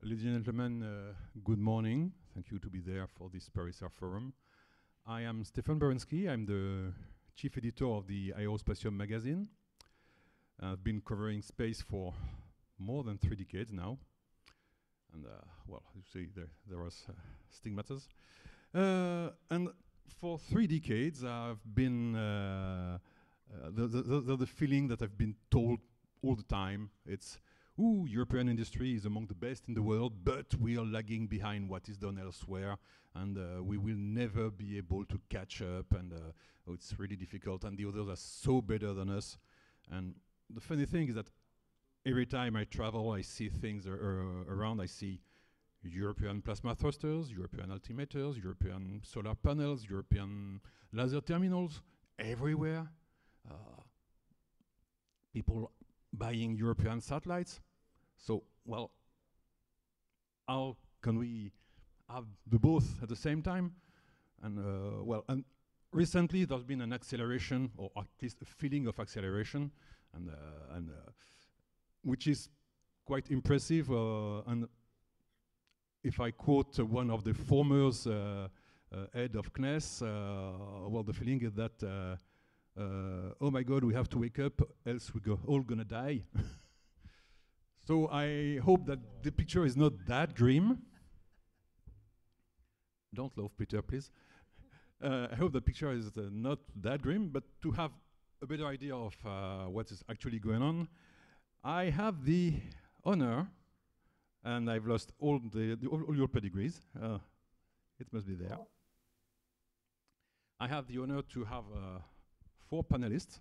Ladies and gentlemen, good morning. Thank you to be there for this Paris Air Forum. I am Stefan Berensky. I'm the chief editor of the Aerospatial magazine. I've been covering space for more than 3 decades now. And well, you see, there was stigmatas. And for 3 decades, I've been the feeling that I've been told all the time. It's, ooh, European industry is among the best in the world, but we are lagging behind what is done elsewhere, and we will never be able to catch up, and oh, it's really difficult, and the others are so better than us. And the funny thing is that every time I travel, I see things around. I see European plasma thrusters, European altimeters, European solar panels, European laser terminals, everywhere. People buying European satellites. So, well, how can we have the both at the same time? And well, and recently there's been an acceleration, or at least a feeling of acceleration, and which is quite impressive. And if I quote one of the former head of CNES, well, the feeling is that oh my God, we have to wake up, else we're all gonna die. So I hope that the picture is not that grim. Don't laugh, Peter, please. I hope the picture is not that grim, but to have a better idea of what is actually going on, I have the honor, and I've lost all your pedigrees. It must be there. I have the honor to have 4 panelists.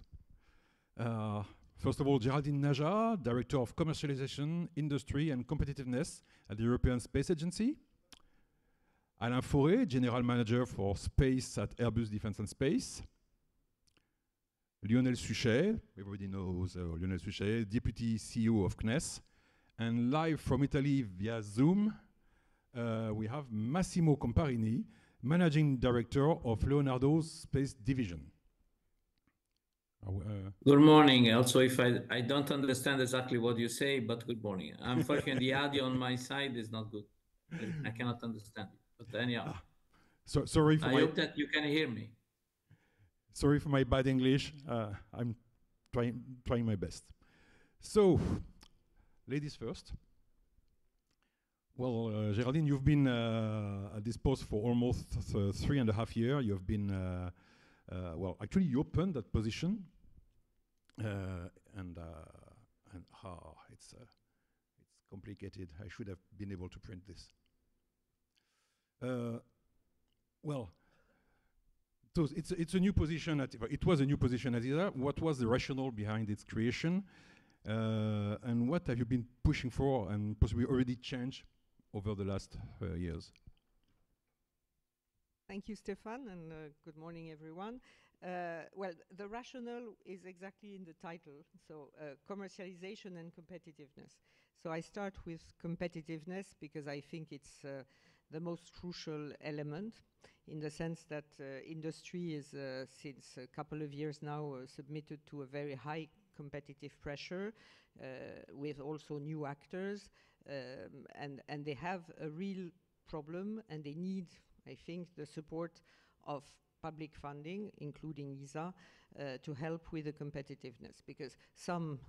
First of all, Géraldine NAJA, Director of Commercialization, Industry and Competitiveness at the European Space Agency. Alain FAURÉ, General Manager for Space at Airbus Defence Space. Lionel SUCHET, everybody knows Lionel SUCHET, Deputy CEO of CNES. And live from Italy via Zoom, we have Massimo COMPARINI, Managing Director of Leonardo's Space Division. Good morning. Also, if I don't understand exactly what you say, but good morning. Unfortunately, the audio on my side is not good. I cannot understand it. But anyhow, so sorry for I hope that you can hear me. Sorry for my bad English. I'm trying my best. So, ladies first. Well, Géraldine, you've been at this post for almost 3.5 years. You've been, well, actually you opened that position, and it's complicated. I should have been able to print this. Well, so it's a new position. It was a new position at ESA. What was the rationale behind its creation, and what have you been pushing for, and possibly already changed over the last years? Thank you, Stefan, and good morning, everyone. Well, the rationale is exactly in the title, so commercialization and competitiveness. So I start with competitiveness because I think it's the most crucial element, in the sense that industry is, since a couple of years now, submitted to a very high competitive pressure, with also new actors, and they have a real problem, and they need, I think, the support of public funding, including ESA, to help with the competitiveness, because some,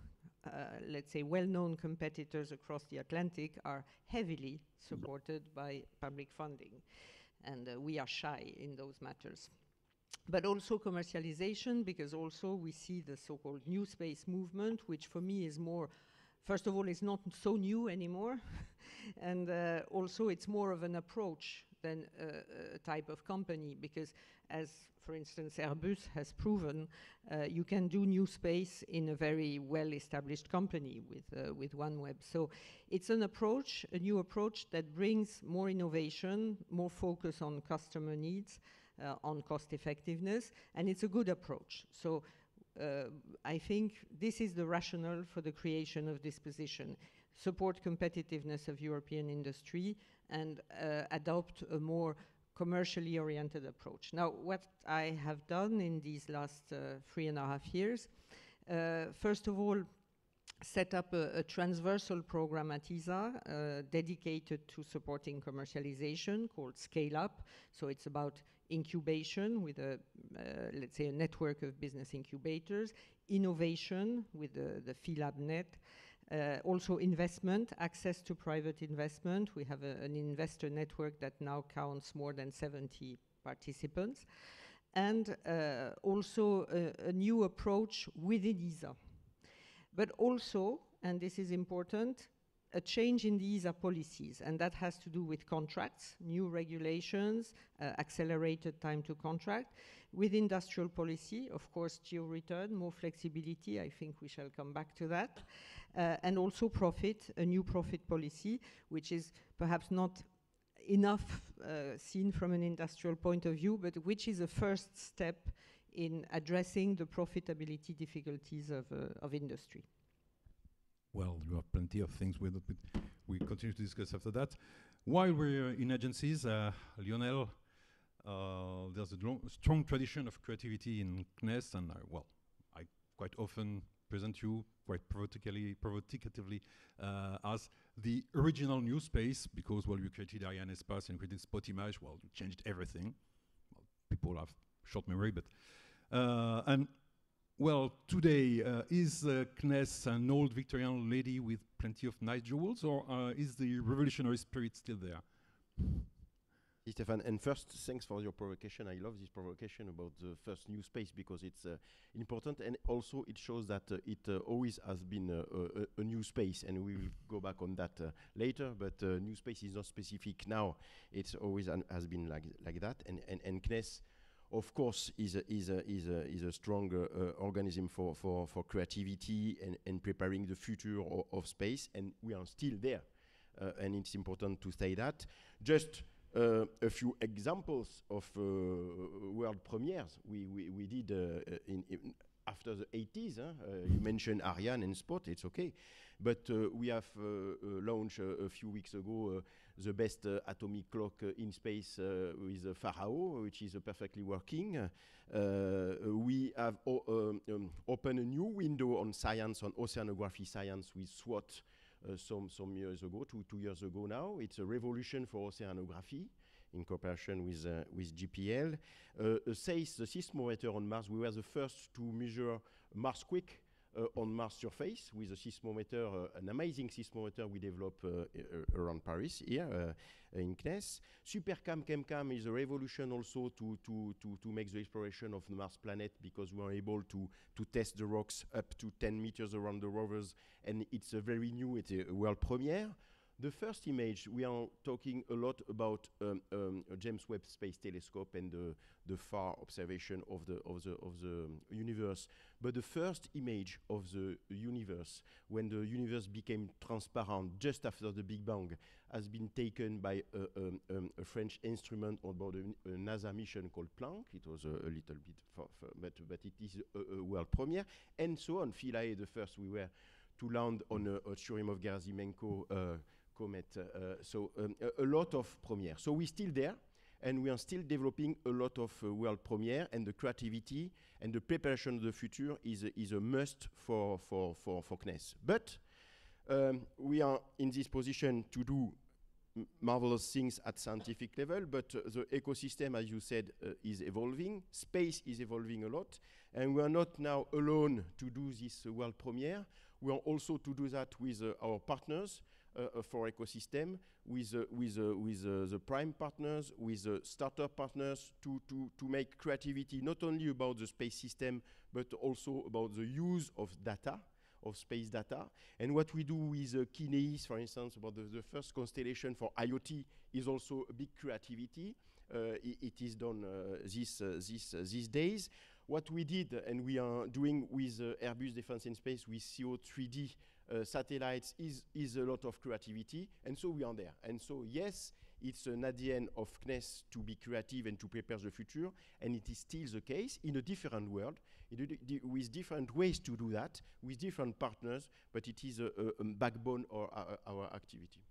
let's say, well-known competitors across the Atlantic are heavily supported by public funding, and we are shy in those matters. But also commercialization, because also we see the so-called new space movement, which for me is more, first of all, it's not so new anymore, and also it's more of an approach than a type of company, because as, for instance, Airbus has proven, you can do new space in a very well-established company with OneWeb. So it's an approach, a new approach that brings more innovation, more focus on customer needs, on cost effectiveness, and it's a good approach. So I think this is the rationale for the creation of this position: support competitiveness of European industry and adopt a more commercially oriented approach. Now, what I have done in these last 3.5 years, first of all, set up a transversal program at ESA dedicated to supporting commercialization called Scale Up. So it's about incubation with a, let's say, a network of business incubators, innovation with the PhiLab Net, also investment, access to private investment. We have an investor network that now counts more than 70 participants. And also a new approach within ESA. But also, and this is important, a change in the ESA policies, and that has to do with contracts, new regulations, accelerated time to contract, with industrial policy, of course, geo-return, more flexibility, I think we shall come back to that, and also profit, a new profit policy, which is perhaps not enough seen from an industrial point of view, but which is a first step in addressing the profitability difficulties of industry. Well, you have plenty of things we continue to discuss after that. While we're in agencies, Lionel, there's a strong tradition of creativity in CNES, and well, I quite often present you quite provocatively as the original new space, because, well, you created Ariane Espace and created Spot Image, well, you changed everything. Well, people have short memory, but and well, today is CNES an old Victorian lady with plenty of nice jewels, or is the revolutionary spirit still there? Stefan, and first, thanks for your provocation. I love this provocation about the first new space, because it's important, and also it shows that it always has been a new space, and we will go back on that later, but new space is not specific now. It's always has been like that, and CNES, of course, is a strong organism for creativity and preparing the future of space, and we are still there, and it's important to say that. Just a few examples of world premieres we did after the 80s. You mentioned Ariane and Spot, it's okay. But we have launched a few weeks ago the best atomic clock in space with Pharaoh, which is perfectly working. We have opened a new window on science, on oceanography science with SWOT some years ago, two years ago now. It's a revolution for oceanography in cooperation with GPL. SACE, the seismometer on Mars, we were the first to measure Marsquake on Mars surface with a seismometer, an amazing seismometer we developed around Paris here in CNES. SuperCam ChemCam is a revolution also to make the exploration of the Mars planet, because we are able to test the rocks up to 10 meters around the rovers, and it's a very new, it's a world premiere. The first image, we are talking a lot about James Webb Space Telescope and the far observation of the universe. But the first image of the universe, when the universe became transparent just after the Big Bang, has been taken by a French instrument on board a NASA mission called Planck. It was a little bit, but it is a world premiere, and so on. Philae, the first we were to land on a Churyumov-Gerasimenko comet. So a lot of premiere. So we're still there, and we are still developing a lot of world premiere, and the creativity and the preparation of the future is a must for CNES. But we are in this position to do marvelous things at scientific level, but the ecosystem, as you said, is evolving. Space is evolving a lot, and we are not now alone to do this world premiere. We are also to do that with our partners for ecosystem, with the prime partners, with the startup partners, to make creativity not only about the space system, but also about the use of data, of space data. And what we do with CNES, for instance, about the first constellation for IoT, is also a big creativity. It is done these days. What we did, and we are doing with Airbus Defence Space, with CO3D satellites, is a lot of creativity, and so we are there. And so, yes, it's an ADN of CNES to be creative and to prepare the future, and it is still the case in a different world, with different ways to do that, with different partners, but it is a backbone of our activity.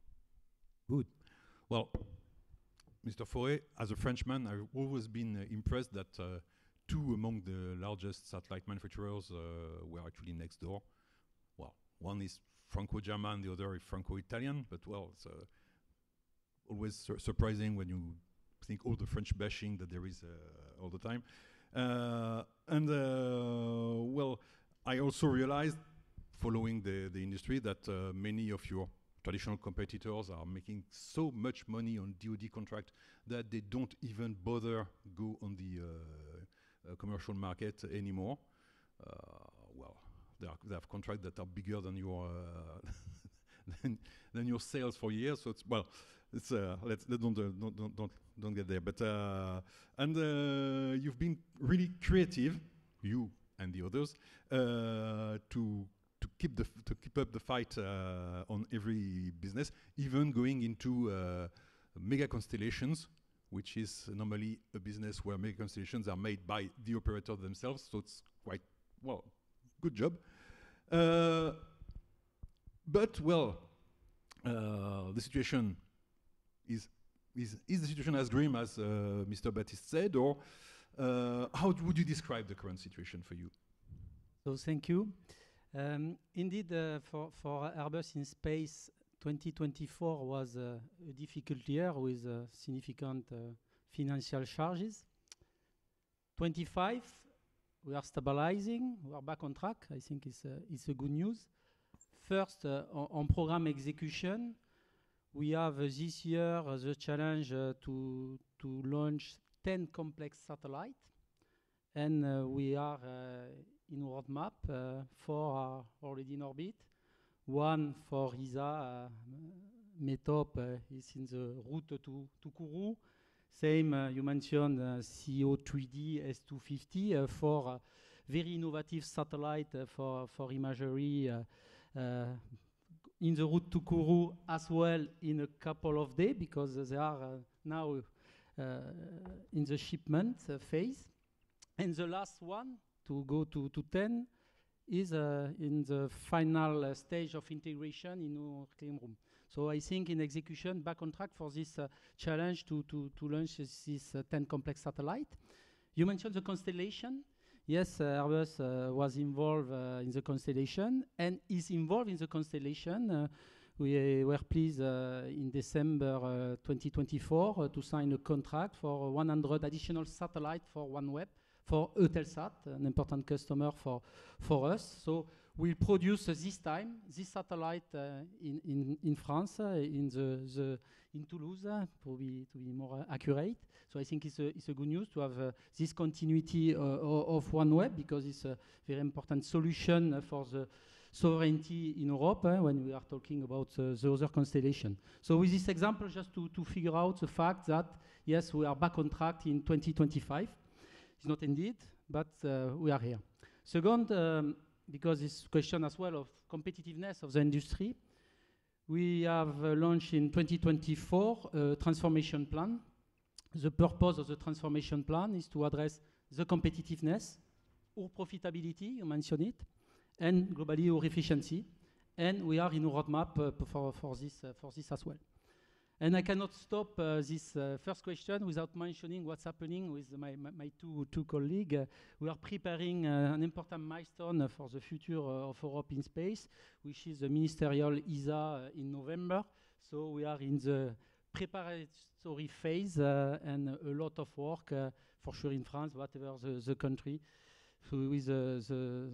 Good. Well, Mr. FAURÉ, as a Frenchman, I've always been impressed that two among the largest satellite manufacturers were actually next door. Well, One is Franco-German, the other is Franco-Italian, but well, it's always surprising when you think all the French bashing that there is all the time. Well, I also realized, following the industry, that many of your traditional competitors are making so much money on DoD contract that they don't even bother go on the commercial market anymore. Well, they have contracts that are bigger than your than your sales for years. So it's, well, it's let's don't get there. But you've been really creative, you and the others, to keep up the fight on every business, even going into mega constellations, which is normally a business where mega constellations are made by the operator themselves. So it's quite, well, good job. But well, the situation is the situation as grim as Mr. Baptiste said, or how would you describe the current situation for you? So thank you. Indeed, for Airbus in Space, 2024 was a difficult year with significant financial charges. 25, we are stabilizing, we are back on track. I think it's a good news. First, on program execution, we have this year the challenge to launch 10 complex satellites, and we are in roadmap. 4 are already in orbit. 1 for ESA, METOP, is in the route to Kourou. Same, you mentioned CO3D S250 for very innovative satellite for imagery in the route to Kourou as well in a couple of days, because they are now in the shipment phase. And the last one, to go to 10, is in the final stage of integration in our clean room. So I think in execution, back on track for this challenge to launch this 10 complex satellite. You mentioned the constellation. Yes, Airbus was involved in the constellation and is involved in the constellation. We were pleased in December 2024 to sign a contract for 100 additional satellites for OneWeb, for Eutelsat, an important customer for us. So we'll produce this time this satellite in France, in Toulouse, to be more accurate. So I think it's a good news to have this continuity of OneWeb, because it's a very important solution for the sovereignty in Europe when we are talking about the other constellation. So with this example, just to figure out the fact that, yes, we are back on track in 2025. It's not indeed, but we are here. Second, because this question as well of competitiveness of the industry, we have launched in 2024 a transformation plan. The purpose of the transformation plan is to address the competitiveness or profitability, you mentioned it, and globally our efficiency. And we are in a roadmap for this as well. And I cannot stop this first question without mentioning what's happening with my two colleagues. We are preparing an important milestone for the future of Europe in space, which is the ministerial ESA in November. So we are in the preparatory phase and a lot of work, for sure in France, whatever the country, so with the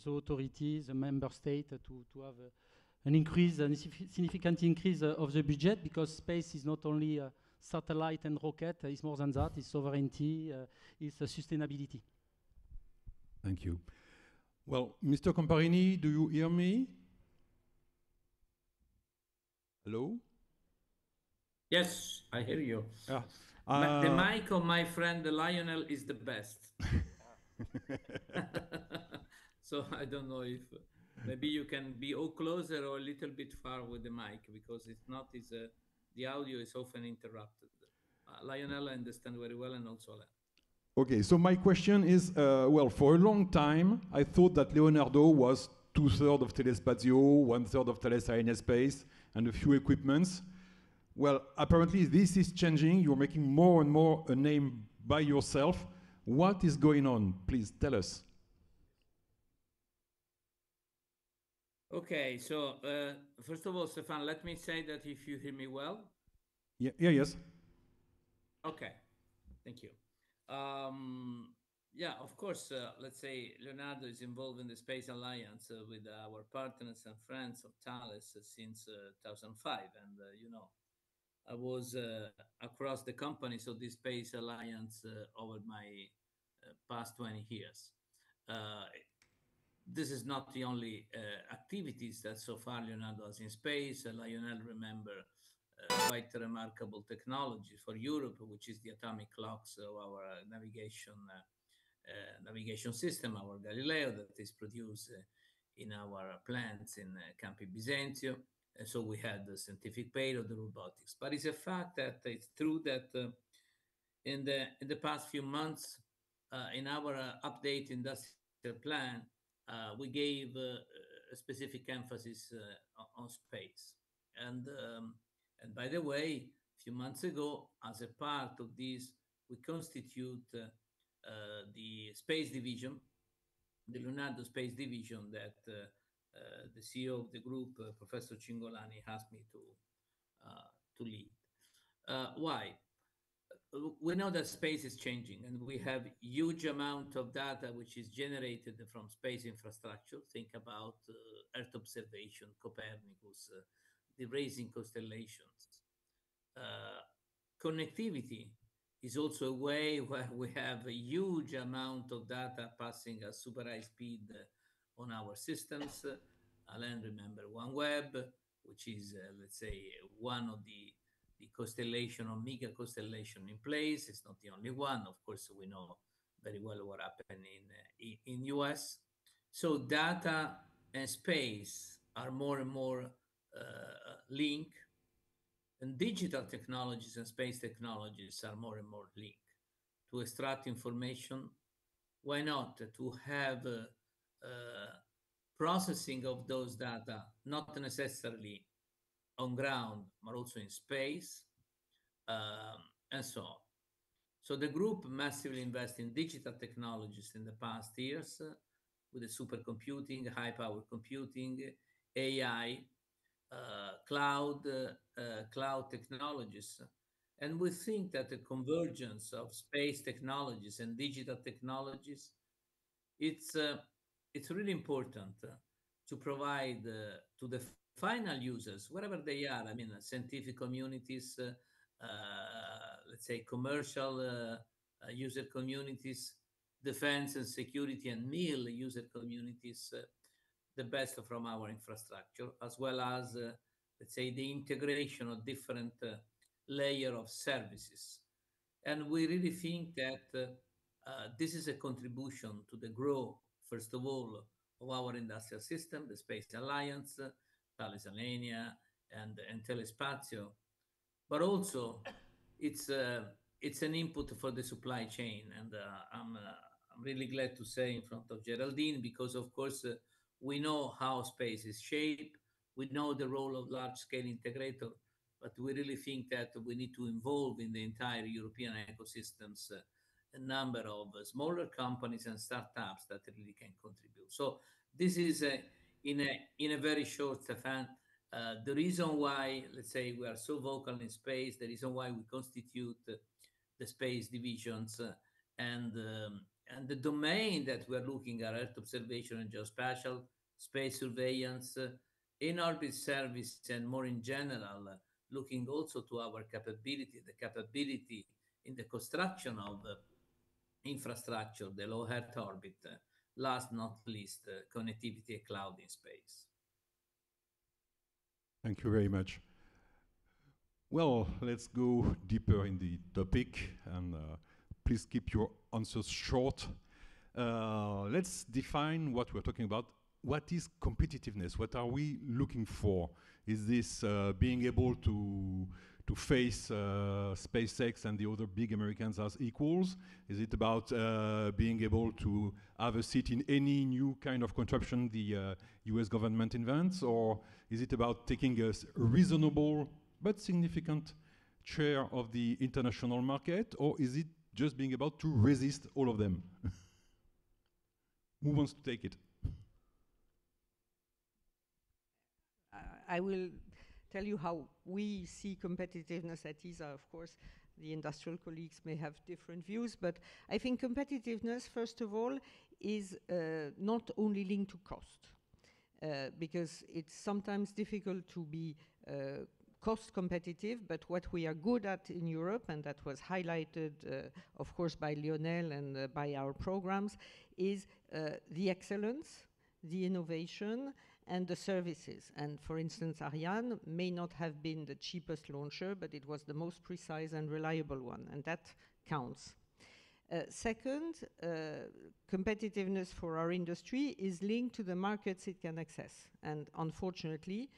authorities, the member state, to have an increase, a significant increase of the budget, because space is not only satellite and rocket, it's more than that, it's sovereignty, it's sustainability. Thank you. Well, Mr. Comparini, do you hear me? Hello? Yes, I hear you. Ah. The mic of my friend Lionel is the best. So I don't know if maybe you can be closer or a little bit far with the mic, because if not, the audio is often interrupted. Lionel, I understand very well, and also Alain. Okay, so my question is, well, for a long time, I thought that Leonardo was 2/3 of Telespazio, 1/3 of Thales Alenia Space, and a few equipments. Well, apparently this is changing. You're making more and more a name by yourself. What is going on? Please tell us. Okay, so first of all, Stefan, let me say that if you hear me well. Yeah, yes. Okay, thank you. Yeah, of course, let's say Leonardo is involved in the Space Alliance with our partners and friends of Thales since 2005. And, you know, I was across the company, so this Space Alliance over my past 20 years. This is not the only activities that so far Leonardo has in space. Lionel remember quite remarkable technology for Europe, which is the atomic clocks of our navigation system, our Galileo, that is produced in our plants in Campi Bisenzio. And so we had the scientific payload, the robotics. But it's a fact that it's true that in the past few months, in our update industrial plan, we gave a specific emphasis on space. And by the way, a few months ago, as a part of this, we constitute the space division, the Leonardo Space Division that the CEO of the group, Professor Cingolani, asked me to lead. Why? We know that space is changing, and we have huge amount of data which is generated from space infrastructure. Think about Earth observation, Copernicus, the raising constellations. Connectivity is also a way where we have a huge amount of data passing at super high speed on our systems. Alain remember OneWeb, which is, let's say, one of the constellation or mega constellation in place. It's not the only one. Of course, we know very well what happened in US. So data and space are more and more linked, and digital technologies and space technologies are more and more linked. To extract information, why not? To have processing of those data, not necessarily on ground, but also in space, and so on. So the group massively invests in digital technologies in the past years with the supercomputing, high-power computing, AI, cloud technologies. And we think that the convergence of space technologies and digital technologies, it's really important to provide to the final users, wherever they are, I mean, scientific communities, let's say commercial user communities, defense and security and mil user communities, the best from our infrastructure, as well as, let's say, the integration of different layer of services. And we really think that this is a contribution to the growth, first of all, of our industrial system, the Space Alliance, Thales Alenia, and Telespazio, but also it's an input for the supply chain. And I'm really glad to say in front of Géraldine, because of course we know how space is shaped, we know the role of large-scale integrator, but we really think that we need to involve in the entire European ecosystems a number of smaller companies and startups that really can contribute. So this is in a very short, Stefan, the reason why, let's say, we are so vocal in space, the reason why we constitute the space divisions, and the domain that we're looking at, Earth observation and geospatial, space surveillance, in-orbit service, and more in general, looking also to our capability, the capability in the construction of infrastructure, the low Earth orbit, last not least, connectivity and cloud in space. Thank you very much. Well, let's go deeper in the topic, and please keep your answers short. Let's define what we're talking about. What is competitiveness? What are we looking for? Is this being able to face SpaceX and the other big Americans as equals? Is it about being able to have a seat in any new kind of contraption the US government invents? Or is it about taking a reasonable but significant share of the international market? Or is it just being about to resist all of them? Who wants to take it? I will tell you how we see competitiveness at ESA. Of course, the industrial colleagues may have different views, but I think competitiveness, first of all, is not only linked to cost, because it's sometimes difficult to be cost competitive, but what we are good at in Europe, and that was highlighted, of course, by Lionel and by our programs, is the excellence, the innovation, and the services. And for instance, Ariane may not have been the cheapest launcher, but it was the most precise and reliable one, and that counts. Second, competitiveness for our industry is linked to the markets it can access. And unfortunately,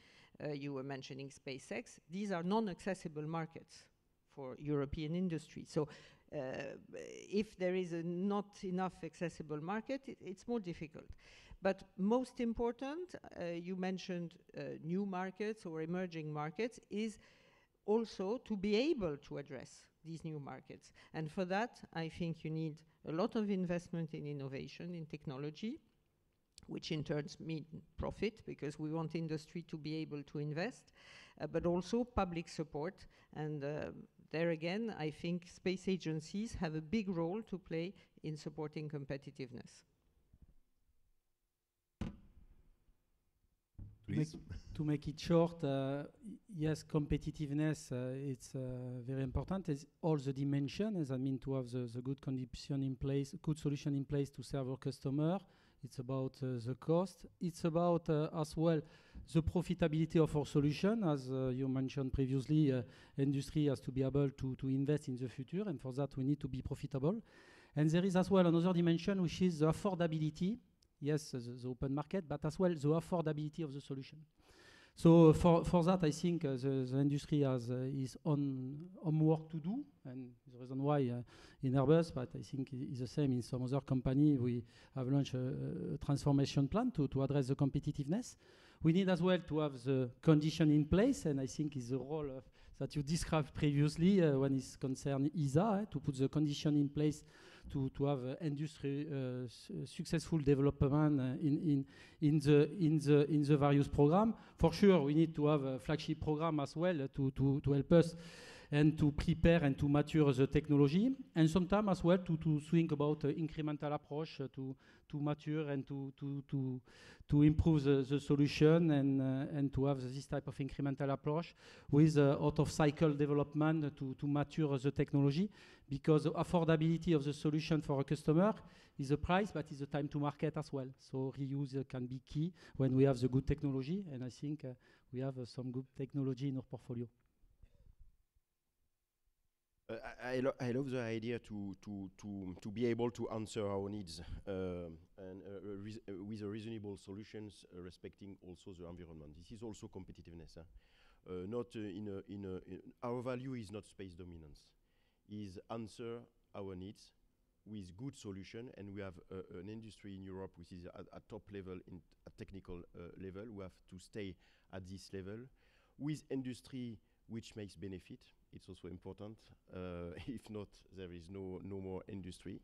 you were mentioning SpaceX, these are non-accessible markets for European industry. So if there is not enough accessible market, it's more difficult. But most important, you mentioned new markets or emerging markets, is also to be able to address these new markets. And for that, I think you need a lot of investment in innovation, in technology, which in turn means profit, because we want industry to be able to invest, but also public support. And there again, I think space agencies have a big role to play in supporting competitiveness. To make it short, yes, competitiveness, it's very important. It's all the dimensions, I mean, to have the good condition in place, good solution in place to serve our customer. It's about the cost. It's about as well the profitability of our solution. As you mentioned previously, industry has to be able to invest in the future, and for that we need to be profitable. And there is as well another dimension, which is the affordability. Yes, the open market, but as well the affordability of the solution. So for that, I think the industry has is on work to do, and the reason why in Airbus, but I think it's the same in some other company, we have launched a transformation plan to address the competitiveness. We need as well to have the condition in place, and I think is the role of, that you described previously when it's concerned ESA, to put the condition in place to have industry successful development in the various program. For sure, we need to have a flagship program as well to help us and to prepare and to mature the technology, and sometimes as well to think about incremental approach to mature and to improve the solution and to have this type of incremental approach with out of cycle development to mature the technology, because the affordability of the solution for a customer is the price, but is the time to market as well. So reuse can be key when we have the good technology, and I think we have some good technology in our portfolio. I love the idea to be able to answer our needs and with a reasonable solutions, respecting also the environment. This is also competitiveness. Not our value is not space dominance. Is answer our needs with good solution, and we have an industry in Europe which is at top level, at technical level. We have to stay at this level with industry which makes benefit. It's also important. If not, there is no more industry.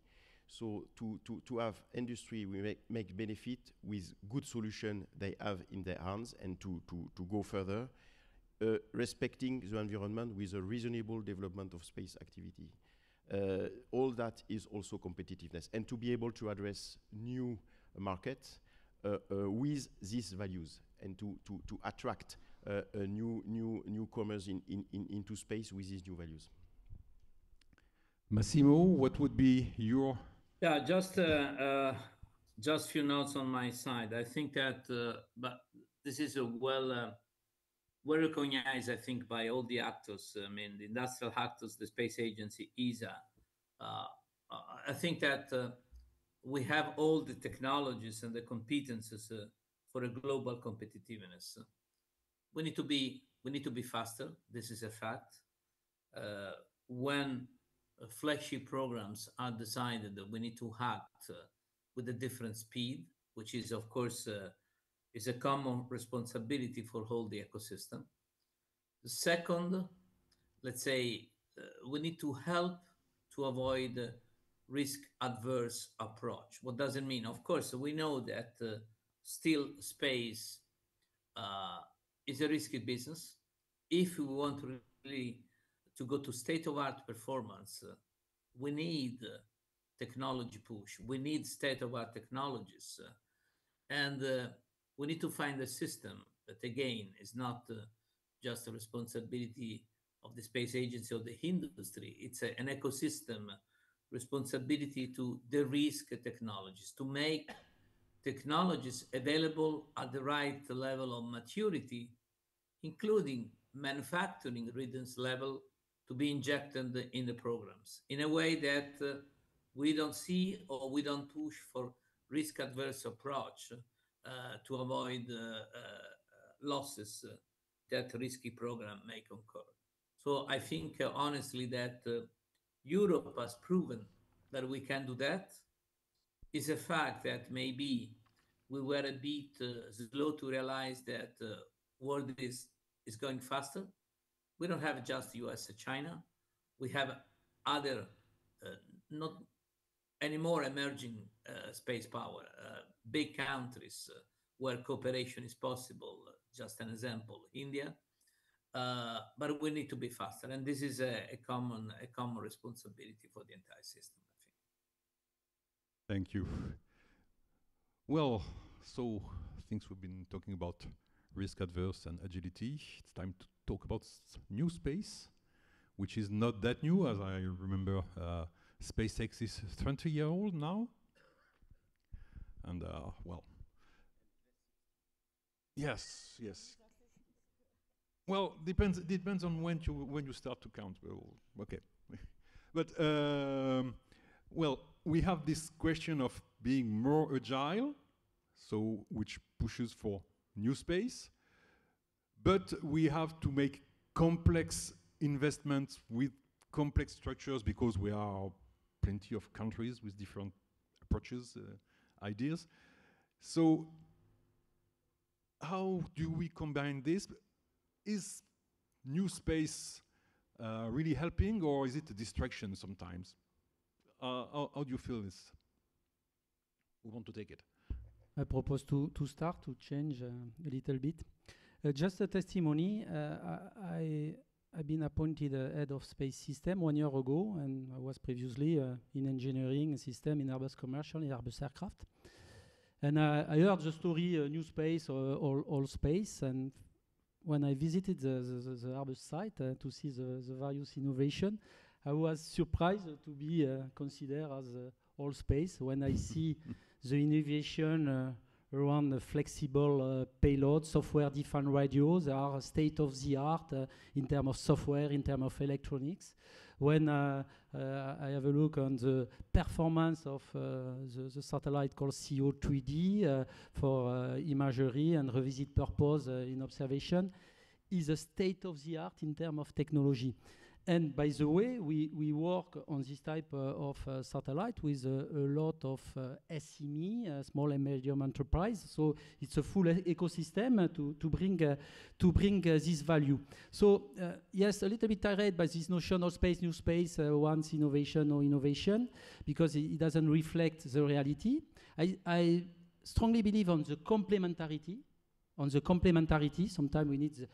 So to have industry, we make benefit with good solution they have in their hands, and to go further, respecting the environment with a reasonable development of space activity. All that is also competitiveness, and to be able to address new markets with these values, and to attract newcomers into space with these new values. Massimo, what would be your? Yeah, just few notes on my side. I think that, but this is a well recognized, I think, by all the actors. I mean, the industrial actors, the space agency, ESA. I think that we have all the technologies and the competences for a global competitiveness. We need to be faster. This is a fact. When flagship programs are decided, we need to act with a different speed, which is, of course, is a common responsibility for all the ecosystem. The second, let's say, we need to help to avoid risk-adverse approach. What does it mean? Of course, we know that still space is a risky business. If we want to really to go to state-of-art performance, we need technology push. We need state-of-art technologies. And we need to find a system that, again, is not just a responsibility of the space agency or the industry. It's an ecosystem responsibility to de-risk technologies, to make technologies available at the right level of maturity, including manufacturing readiness level, to be injected in the programs in a way that we don't see or we don't push for risk-adverse approach to avoid losses that risky program may occur. So I think honestly that Europe has proven that we can do that. It's a fact that maybe we were a bit slow to realize that world is going faster. We don't have just US and China. We have other not anymore emerging space power, big countries where cooperation is possible. Just an example, India. But we need to be faster, and this is a common responsibility for the entire system, I think. Thank you. Well, so things we've been talking about risk adverse and agility. It's time to talk about new space, which is not that new, as I remember. SpaceX is 20-year-old now, and well, yes. Well, depends on when you start to count. Well, okay, but well, we have this question of being more agile, so which pushes for new space, but we have to make complex investments with complex structures because we are plenty of countries with different approaches, ideas. So how do we combine this? Is new space really helping, or is it a distraction sometimes? How do you feel this? Who want to take it? I propose to start, to change a little bit. Just a testimony. I've been appointed head of space system 1 year ago, and I was previously in engineering system in Airbus Commercial, in Airbus aircraft. And I heard the story, new space, all space, and when I visited the Airbus site to see the various innovation, I was surprised to be considered as all space when I see the innovation around the flexible payload, software-defined radios. They are state-of-the-art in terms of software, in terms of electronics. When I have a look on the performance of the satellite called CO3D for imagery and revisit purpose in observation, is a state-of-the-art in terms of technology. And by the way, we work on this type of satellite with a lot of SME, small and medium enterprise. So it's a full ecosystem to bring this value. So yes, a little bit tired by this notion of space, new space, once innovation or innovation, because it doesn't reflect the reality. I strongly believe on the complementarity. Sometimes we need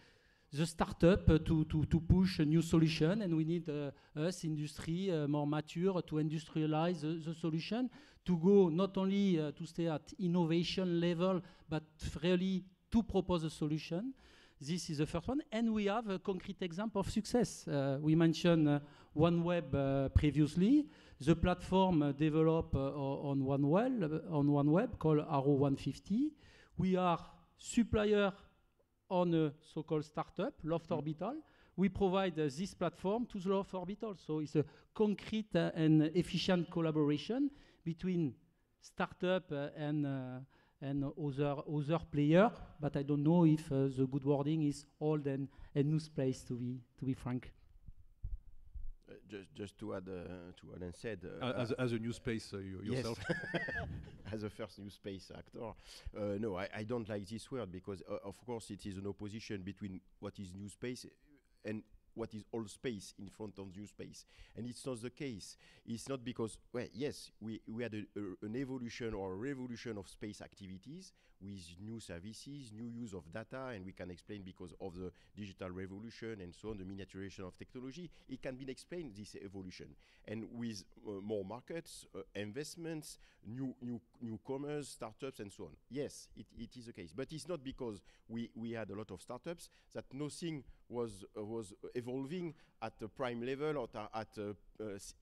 the startup to push a new solution, and we need us, industry, more mature, to industrialize the solution, to go not only to stay at innovation level, but really to propose a solution. This is the first one, and we have a concrete example of success. We mentioned OneWeb previously. The platform developed on OneWeb called Arrow 150. We are supplier on a so-called startup, Loft Orbital. We provide this platform to the Loft Orbital. So it's a concrete and efficient collaboration between startup and other player. But I don't know if the good wording is old and new space, to be frank. Just to add to what Alain said. As a new space yourself? Yes. As a first new space actor. No, I don't like this word because, of course, it is an opposition between what is new space and what is old space in front of new space. And it's not the case. It's not because, well, yes, we had an evolution or a revolution of space activities with new services, new use of data, and we can explain because of the digital revolution and so on, the miniaturization of technology, it can be explained, this evolution. And with more markets, investments, newcomers, startups, and so on. Yes, it is the case. But it's not because we had a lot of startups that nothing was evolving at the prime level or at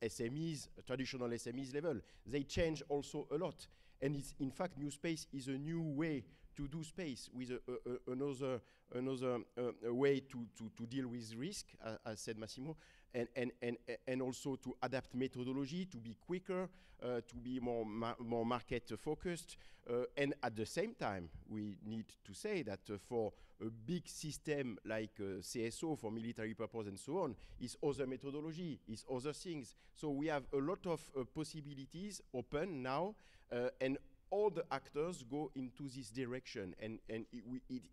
SMEs, traditional SMEs level. They change also a lot. And it's, in fact, new space is a new way to do space with another way to deal with risk, as said Massimo, and also to adapt methodology, to be quicker, to be more market focused. And at the same time, we need to say that for a big system like CSO for military purpose and so on, is other methodology, is other things. So we have a lot of possibilities open now, and all the actors go into this direction. And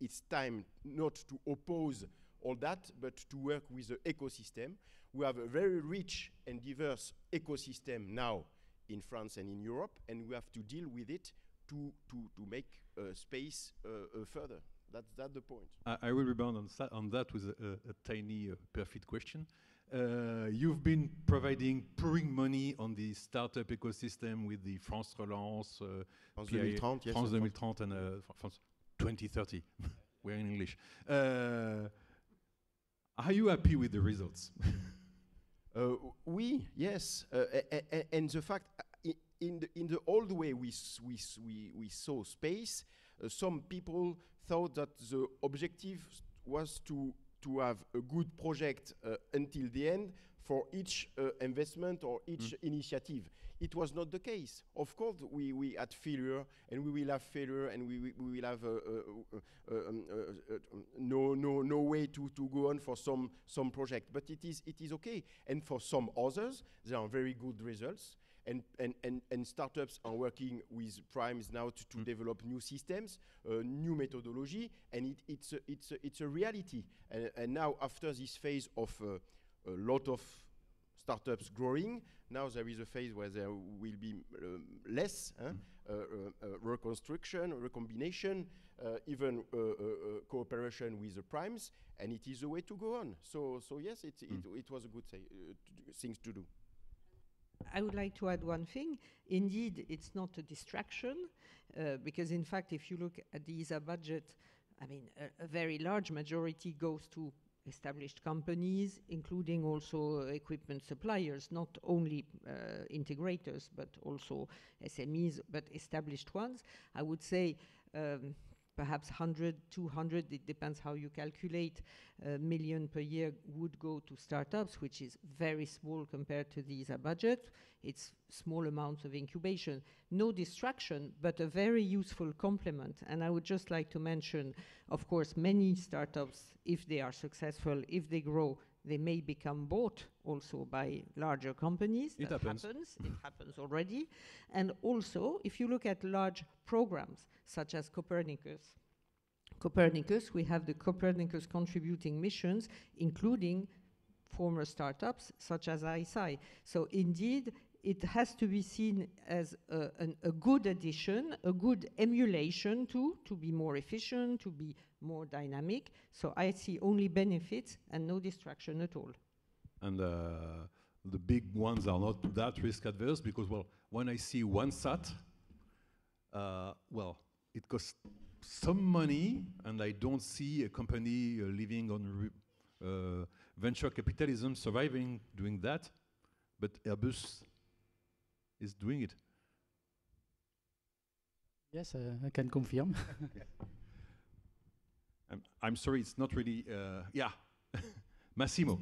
it's time not to oppose all that, but to work with the ecosystem. We have a very rich and diverse ecosystem now in France and in Europe, and we have to deal with it to make space further. That's the point. I will rebound on that with a tiny perfect question. You've been pouring money on the startup ecosystem with the France Relance, France 2030, yes, France 2030 and France 2030. We're in English. Are you happy with the results? Yes. And the fact, in the old way we saw space, some people thought that the objective was to have a good project until the end for each investment or each initiative. It was not the case. Of course, we had failure, and we will have failure, and we will have no way to go on for some project. But it is okay. And for some others, there are very good results. And startups are working with primes now to develop new systems, new methodology, and it's a reality. And now, after this phase of a lot of startups growing, now there is a phase where there will be less reconstruction, recombination, even cooperation with the primes, and it is a way to go on. So yes, it was a good things to do. I would like to add one thing. Indeed, it's not a distraction, because in fact, if you look at the ESA budget, I mean, a very large majority goes to established companies, including also equipment suppliers, not only integrators, but also SMEs, but established ones. I would say perhaps 100, 200, it depends how you calculate, million per year would go to startups, which is very small compared to the ESA budget. It's small amounts of incubation. No distraction, but a very useful complement. And I would just like to mention, of course, many startups, if they are successful, if they grow, they may become bought also by larger companies. It happens. It happens already. And also, if you look at large programs, such as Copernicus, we have the Copernicus contributing missions, including former startups such as ISI. So indeed, it has to be seen as a good addition, a good emulation to be more efficient, to be more dynamic. So I see only benefits and no distraction at all. And the big ones are not that risk adverse because, well, when I see one sat, well, it costs some money, and I don't see a company living on venture capitalism surviving doing that, but Airbus is doing it. Yes, I can confirm. I'm sorry, it's not really, yeah. Massimo.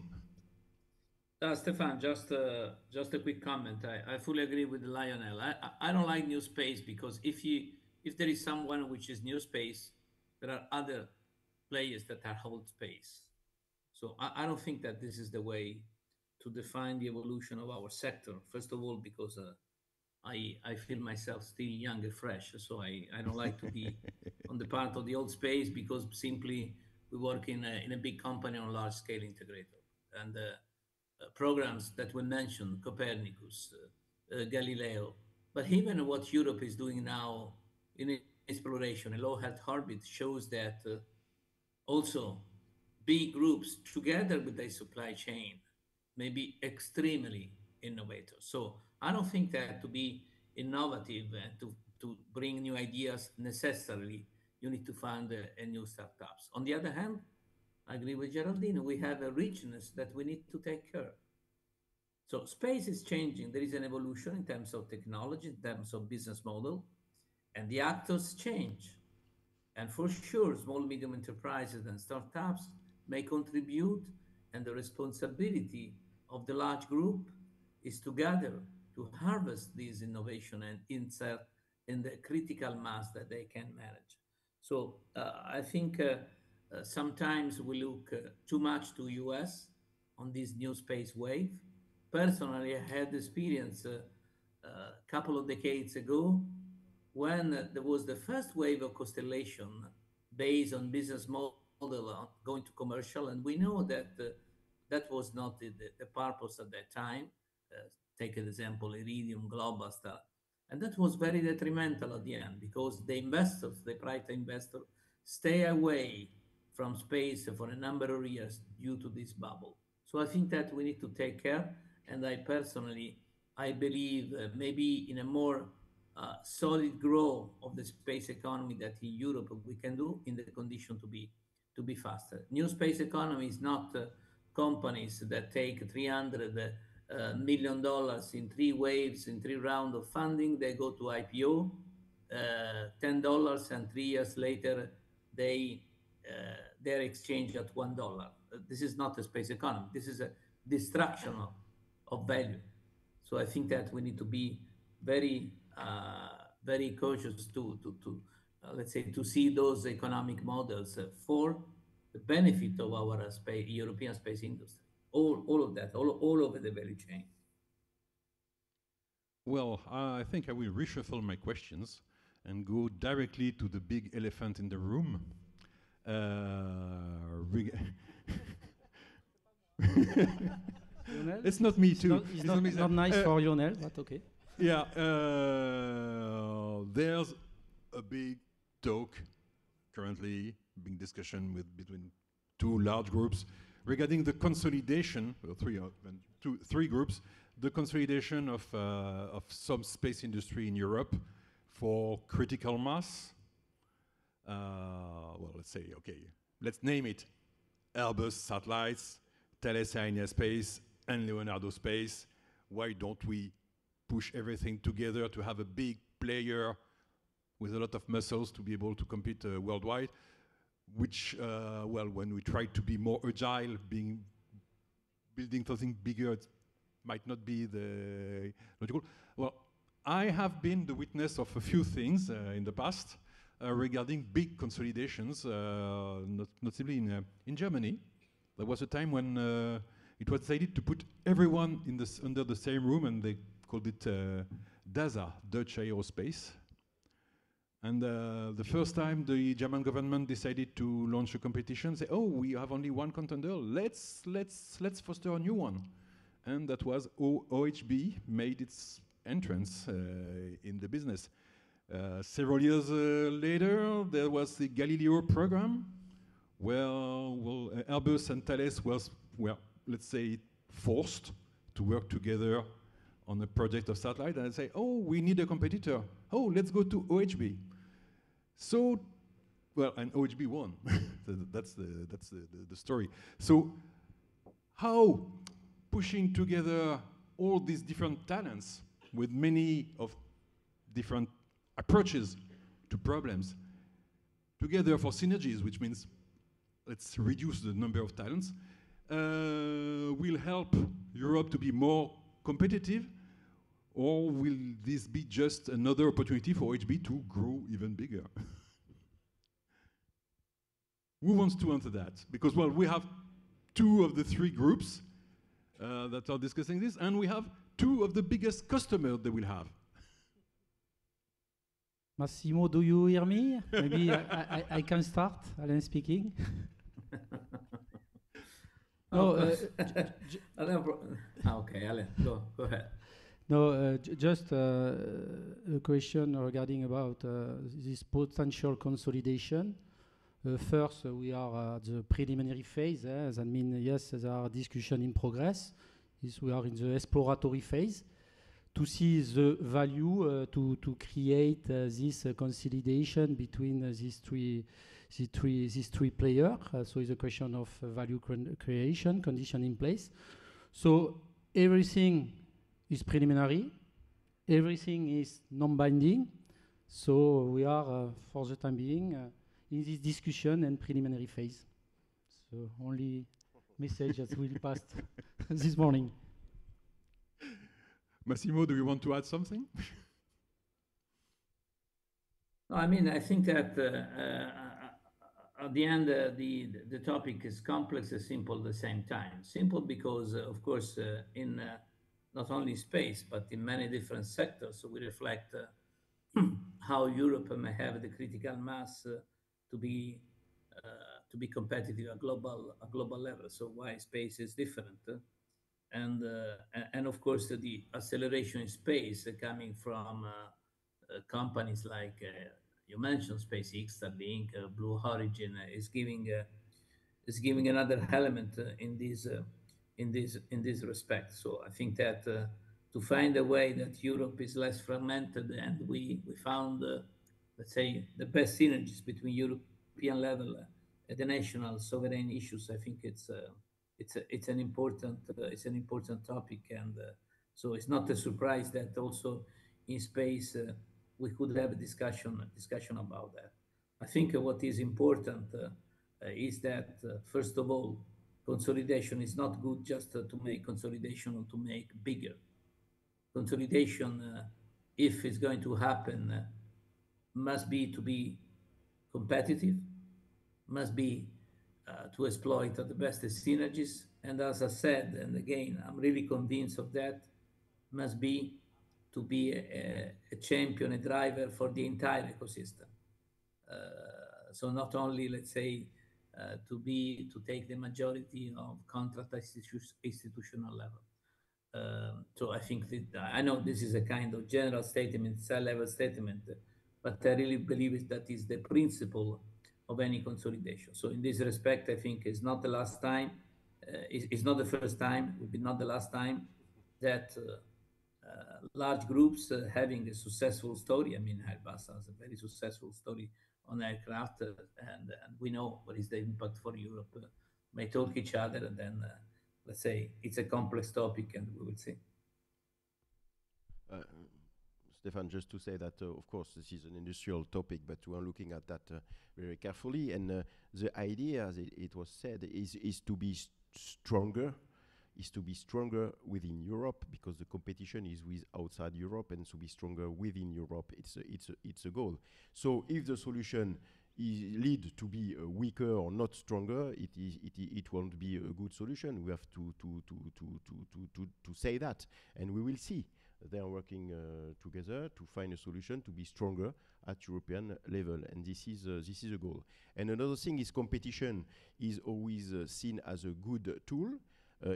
Stefan, just a quick comment. I fully agree with Lionel. I don't like new space because if there is someone which is new space, there are other players that are hold space. So I don't think that this is the way to define the evolution of our sector. First of all, because I feel myself still young and fresh, so I don't like to be on the part of the old space because simply we work in a big company on a large scale integrator. And programs that were mentioned, Copernicus, Galileo, but even what Europe is doing now in exploration, a low Earth orbit, shows that also big groups together with their supply chain may be extremely innovative. So I don't think that to be innovative and to bring new ideas necessarily, you need to fund a new startups. On the other hand, I agree with Geraldine, we have a richness that we need to take care. So space is changing. There is an evolution in terms of technology, in terms of business model, and the actors change. And for sure, small, medium enterprises and startups may contribute, and the responsibility of the large group is together to harvest this innovation and insert in the critical mass that they can manage. So I think sometimes we look too much to US on this new space wave. Personally, I had experience a couple of decades ago when there was the first wave of constellation based on business model going to commercial, and we know that that was not the purpose at that time. Take an example, Iridium, Global, and that was very detrimental at the end because the investors, the private investors, stay away from space for a number of years due to this bubble. So I think that we need to take care, and I personally, I believe maybe in a more solid growth of the space economy that in Europe we can do in the condition to be faster. New space economy is not companies that take $300 million in 3 waves, in 3 rounds of funding. They go to IPO, $10, and 3 years later they're exchanged at $1. This is not a space economy. This is a destruction of value. So I think that we need to be very very cautious to let's say to see those economic models for the benefit of our European space industry. All of that, all over the value chain. Well, I think I will reshuffle my questions and go directly to the big elephant in the room. It's not me too. It's not nice for Lionel, but okay. Yeah, there's a big talk currently, big discussion between 2 large groups regarding the consolidation, well, 3 groups, the consolidation of some space industry in Europe for critical mass. Well, let's say, okay, let's name it Airbus Satellites, Thales Space, and Leonardo Space. Why don't we push everything together to have a big player with a lot of muscles to be able to compete worldwide, which, well, when we try to be more agile, building something bigger, it might not be the logical. Well, I have been the witness of a few things in the past regarding big consolidations, notably in Germany. There was a time when it was decided to put everyone under the same room, and they called it DASA, Dutch Aerospace. And the first time the German government decided to launch a competition, say, oh, we have only one contender, let's foster a new one. And that was OHB made its entrance in the business. Several years later, there was the Galileo program, where Airbus and Thales were, let's say, forced to work together on a project of satellite, and I say, oh, we need a competitor. Oh, let's go to OHB. So, well, and OHB won. That's the story. So, how pushing together all these different talents with many of different approaches to problems together for synergies, which means let's reduce the number of talents, will help Europe to be more competitive, or will this be just another opportunity for OHB to grow even bigger? Who wants to answer that? Because, well, we have 2 of the 3 groups that are discussing this, and we have 2 of the biggest customers they will have. Massimo, do you hear me? Maybe I can start, Alain speaking. No, okay, Alain, go ahead. No, just a question regarding about this potential consolidation. First, we are at the preliminary phase. That means, yes, there are discussions in progress. We are in the exploratory phase to see the value to create this consolidation between these three players. So it's a question of value creation, condition in place. So everything is preliminary, everything is non-binding. So we are, for the time being, in this discussion and preliminary phase. So only message that will pass this morning. Massimo, do you want to add something? No, I mean, I think that at the end, the topic is complex and simple at the same time. Simple because, of course, in not only space, but in many different sectors, we reflect how Europe may have the critical mass to be competitive at global level. So why space is different, and of course the acceleration in space coming from companies like you mentioned, SpaceX, Starlink, Blue Origin is giving another element in this respect. So I think that to find a way that Europe is less fragmented and we found let's say the best synergies between European level and the national sovereign issues. I think it's an important topic, and so it's not a surprise that also in space we could have a discussion about that. I think what is important is that first of all, consolidation is not good just to make consolidation or to make bigger. Consolidation, if it's going to happen, must be to be competitive, must be to exploit the best synergies. And as I said, and again, I'm really convinced of that, must be to be a champion, a driver for the entire ecosystem. So not only, let's say, to take the majority of contract at institutional level. So I think that, I know this is a kind of general statement, cell-level statement, but I really believe that is the principle of any consolidation. So in this respect, I think it's not the last time, it's not the first time, it will be not the last time that large groups having a successful story. I mean, Airbus has a very successful story on aircraft, and we know what is the impact for Europe. May talk each other, and then let's say it's a complex topic, and we will see. Stefan, just to say that, of course, this is an industrial topic, but we are looking at that very carefully. And the idea, as it was said, is to be stronger, within Europe, because the competition is with outside Europe, and to be stronger within Europe, it's a goal. So if the solution lead to be weaker or not stronger, it won't be a good solution. We have to say that, and we will see. They are working together to find a solution to be stronger at European level, and this is a goal. And another thing is competition is always seen as a good tool.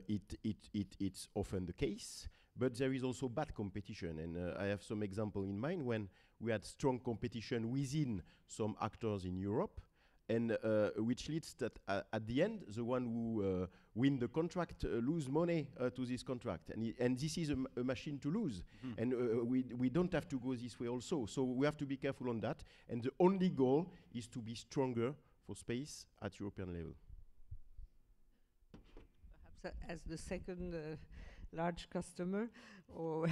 It's often the case, but there is also bad competition, and I have some example in mind when we had strong competition within some actors in Europe, and which leads that at the end, the one who win the contract lose money to this contract, and this is a machine to lose, and we don't have to go this way also. So we have to be careful on that, and the only goal is to be stronger for space at European level. Perhaps as the second large customer, or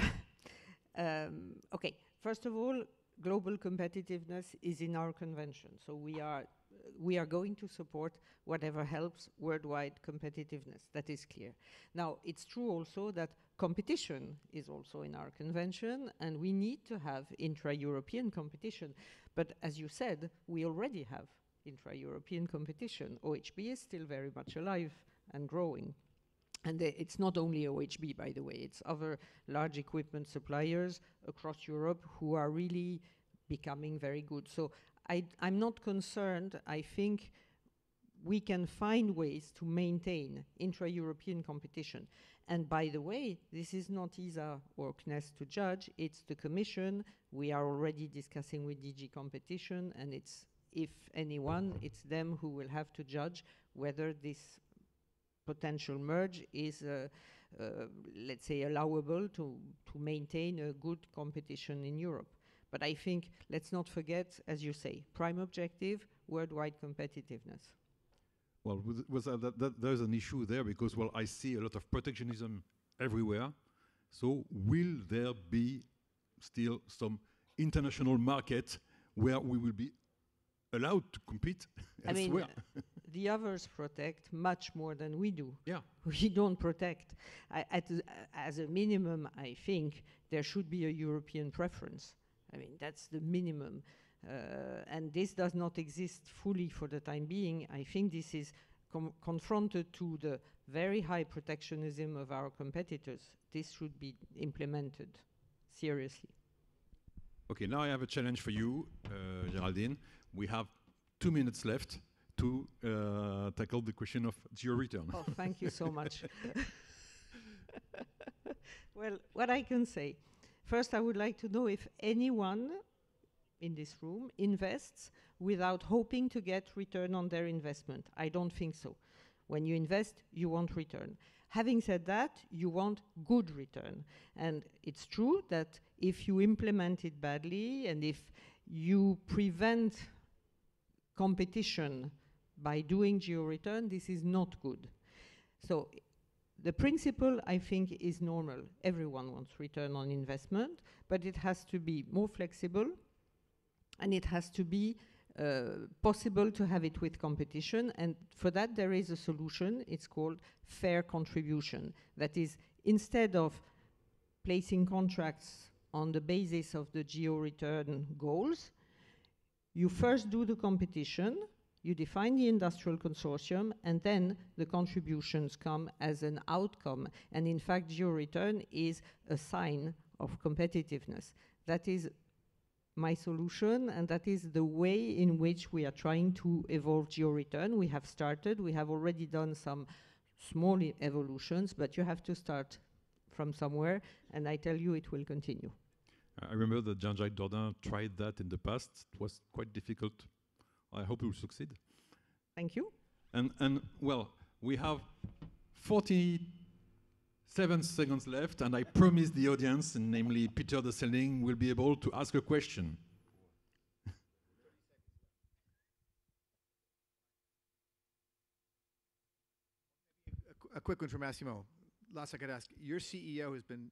okay. First of all, global competitiveness is in our convention, so we are going to support whatever helps worldwide competitiveness. That is clear. Now, it's true also that competition is also in our convention, and we need to have intra-European competition. But as you said, we already have intra-European competition. OHB is still very much alive and growing. And it's not only OHB, by the way, it's other large equipment suppliers across Europe who are really becoming very good. So I'm not concerned. I think we can find ways to maintain intra-European competition. And by the way, this is not ESA or CNES to judge, it's the Commission. We are already discussing with DG Competition, and it's, if anyone, it's them who will have to judge whether this potential merge is, let's say, allowable to maintain a good competition in Europe. But I think, let's not forget, as you say, prime objective, worldwide competitiveness. Well, there's an issue there because, well, I see a lot of protectionism everywhere. So will there be still some international market where we will be allowed to compete elsewhere? I mean, the others protect much more than we do. Yeah. We don't protect. As a minimum, I think there should be a European preference. I mean, that's the minimum. And this does not exist fully for the time being. I think this is confronted to the very high protectionism of our competitors. This should be implemented seriously. Okay, now I have a challenge for you, Géraldine. We have 2 minutes left to tackle the question of geo-return. Oh, thank you so much. Well, what I can say, first I would like to know if anyone in this room invests without hoping to get return on their investment. I don't think so. When you invest, you want return. Having said that, you want good return. And it's true that if you implement it badly and if you prevent competition by doing geo-return, this is not good. So the principle, I think, is normal. Everyone wants return on investment, but it has to be more flexible, and it has to be possible to have it with competition. And for that, there is a solution. It's called fair contribution. That is, instead of placing contracts on the basis of the geo-return goals, you first do the competition, you define the industrial consortium, and then the contributions come as an outcome. And in fact, geo-return is a sign of competitiveness. That is my solution, and that is the way in which we are trying to evolve geo-return. We have started, we have already done some small evolutions, but you have to start from somewhere, and I tell you it will continue. I remember that Jean-Jacques Dordain tried that in the past. It was quite difficult. I hope he will succeed. Thank you. And well, we have 47 seconds left, and I promise the audience, and namely Peter de Selling, will be able to ask a question. A quick one for Massimo. Last I could ask, your CEO has been,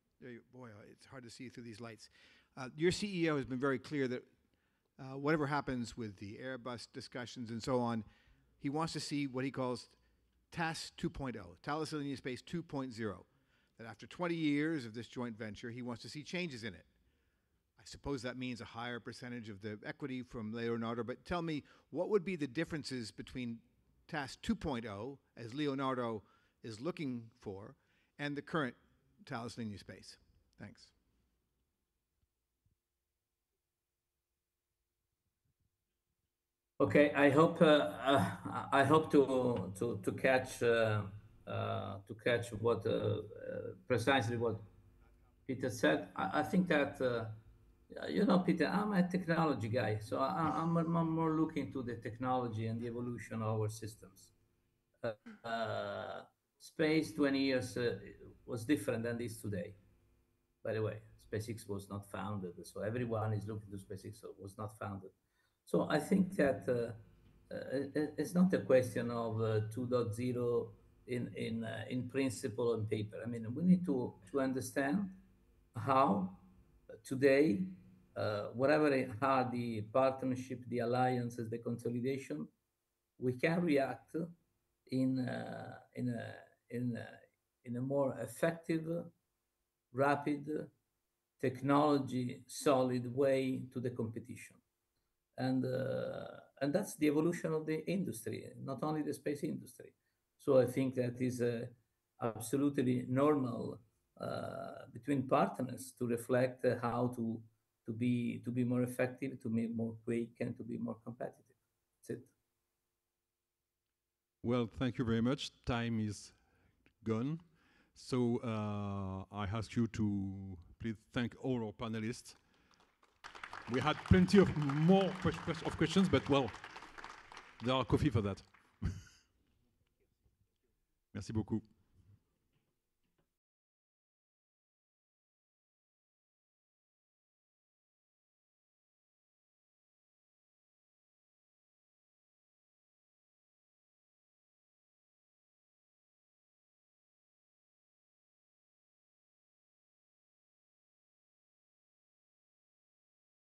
boy, it's hard to see through these lights. Your CEO has been very clear that whatever happens with the Airbus discussions and so on, he wants to see what he calls TAS 2.0, Thales Alenia Space 2.0. That after 20 years of this joint venture, he wants to see changes in it. I suppose that means a higher percentage of the equity from Leonardo, but tell me, what would be the differences between TAS 2.0, as Leonardo is looking for, and the current Thales Alenia Space? Thanks. Okay, I hope to catch what precisely what Peter said. I think that you know, Peter, I'm a technology guy, so I'm more looking to the technology and the evolution of our systems. Space 20 years was different than this today. By the way, SpaceX was not founded, so everyone is looking to SpaceX, so it was not founded. So I think that it's not a question of 2.0 in principle and paper. I mean, we need to understand how today, whatever are the partnership, the alliances, the consolidation, we can react in a more effective, rapid, technology solid way to the competition. And that's the evolution of the industry, not only the space industry. So I think that is absolutely normal between partners to reflect how to be more effective, to be more quick, and to be more competitive. That's it. Well, thank you very much. Time is gone. So I ask you to please thank all our panelists. We had plenty of more questions, but well, there are coffee for that. Merci beaucoup.